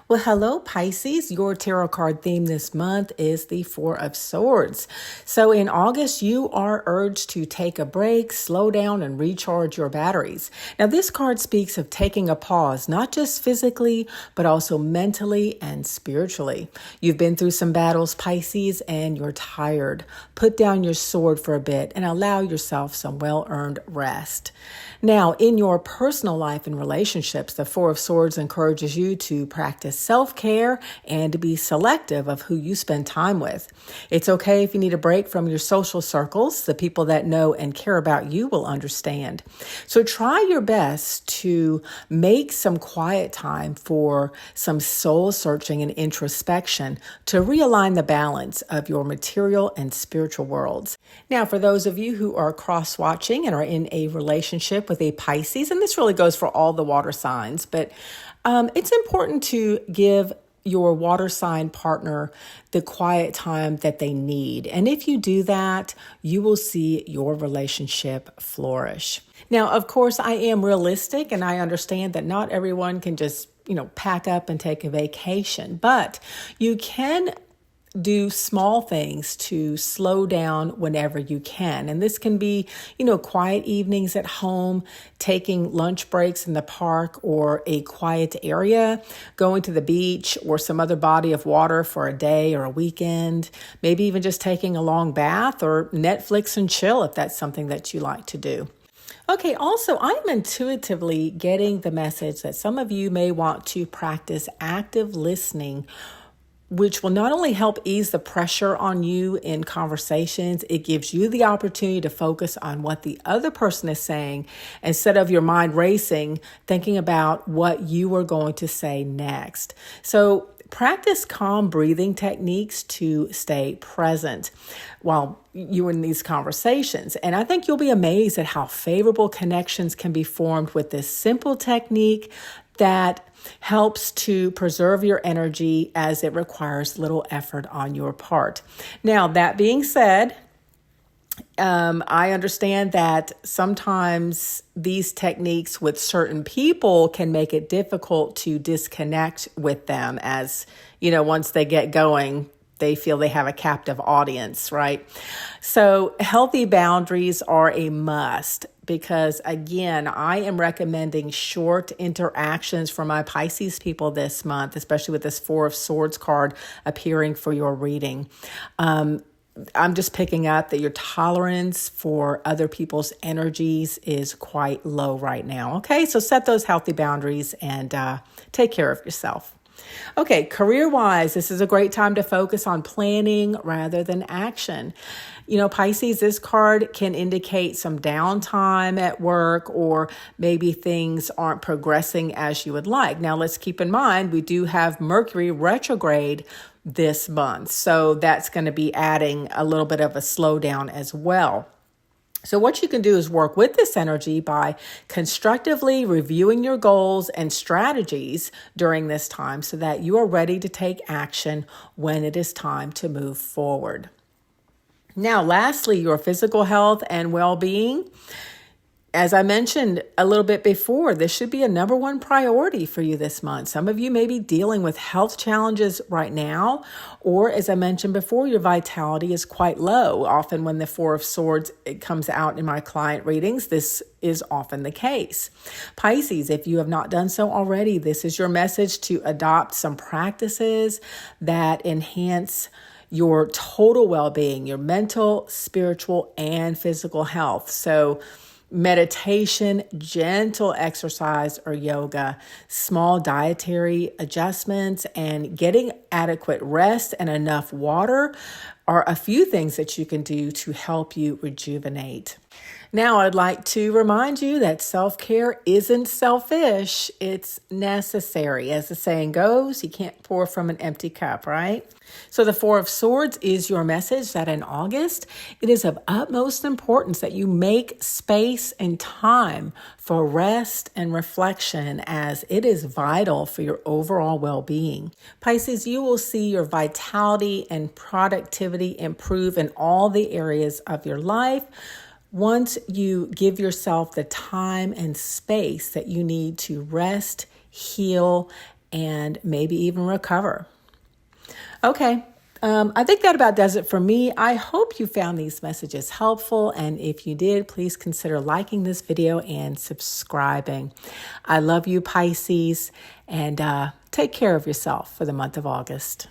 Well, hello, Pisces. Your tarot card theme this month is the Four of Swords. So in August, you are urged to take a break, slow down, and recharge your batteries. Now, this card speaks of taking a pause, not just physically, but also mentally and spiritually. You've been through some battles, Pisces, and you're tired. Put down your sword for a bit and allow yourself some well-earned rest. Now, in your personal life and relationships, the Four of Swords encourages you to practice self-care and to be selective of who you spend time with. It's okay if you need a break from your social circles. The people that know and care about you will understand. So try your best to make some quiet time for some soul searching and introspection to realign the balance of your material and spiritual worlds. Now, for those of you who are cross-watching and are in a relationship with a Pisces, and this really goes for all the water signs, but it's important to give your water sign partner the quiet time that they need. And if you do that, you will see your relationship flourish. Now, of course, I am realistic and I understand that not everyone can just, pack up and take a vacation, but you can do small things to slow down whenever you can. And this can be, quiet evenings at home, taking lunch breaks in the park or a quiet area, going to the beach or some other body of water for a day or a weekend, maybe even just taking a long bath or Netflix and chill if that's something that you like to do. Okay, also, I'm intuitively getting the message that some of you may want to practice active listening, which will not only help ease the pressure on you in conversations, it gives you the opportunity to focus on what the other person is saying instead of your mind racing, thinking about what you are going to say next. So practice calm breathing techniques to stay present while you're in these conversations. And I think you'll be amazed at how favorable connections can be formed with this simple technique that helps to preserve your energy as it requires little effort on your part. Now, that being said, I understand that sometimes these techniques with certain people can make it difficult to disconnect with them as, once they get going, they feel they have a captive audience, right? So healthy boundaries are a must because, again, I am recommending short interactions for my Pisces people this month, especially with this Four of Swords card appearing for your reading. I'm just picking up that your tolerance for other people's energies is quite low right now. Okay, so set those healthy boundaries and take care of yourself. Okay, career-wise, this is a great time to focus on planning rather than action. Pisces, this card can indicate some downtime at work or maybe things aren't progressing as you would like. Now, let's keep in mind, we do have Mercury retrograde this month, so that's going to be adding a little bit of a slowdown as well. So what you can do is work with this energy by constructively reviewing your goals and strategies during this time so that you are ready to take action when it is time to move forward. Now, lastly, your physical health and well-being. As I mentioned a little bit before, this should be a number one priority for you this month. Some of you may be dealing with health challenges right now, or as I mentioned before, your vitality is quite low. Often when the Four of Swords it comes out in my client readings, this is often the case. Pisces, if you have not done so already, this is your message to adopt some practices that enhance your total well-being, your mental, spiritual, and physical health. So meditation, gentle exercise or yoga, small dietary adjustments, and getting adequate rest and enough water are a few things that you can do to help you rejuvenate. Now, I'd like to remind you that self-care isn't selfish, it's necessary. As the saying goes, you can't pour from an empty cup, right? So the Four of Swords is your message that in August, it is of utmost importance that you make space and time for rest and reflection as it is vital for your overall well-being. Pisces, you will see your vitality and productivity improve in all the areas of your life once you give yourself the time and space that you need to rest, heal, and maybe even recover. Okay. I think that about does it for me. I hope you found these messages helpful. And if you did, please consider liking this video and subscribing. I love you, Pisces, and take care of yourself for the month of August.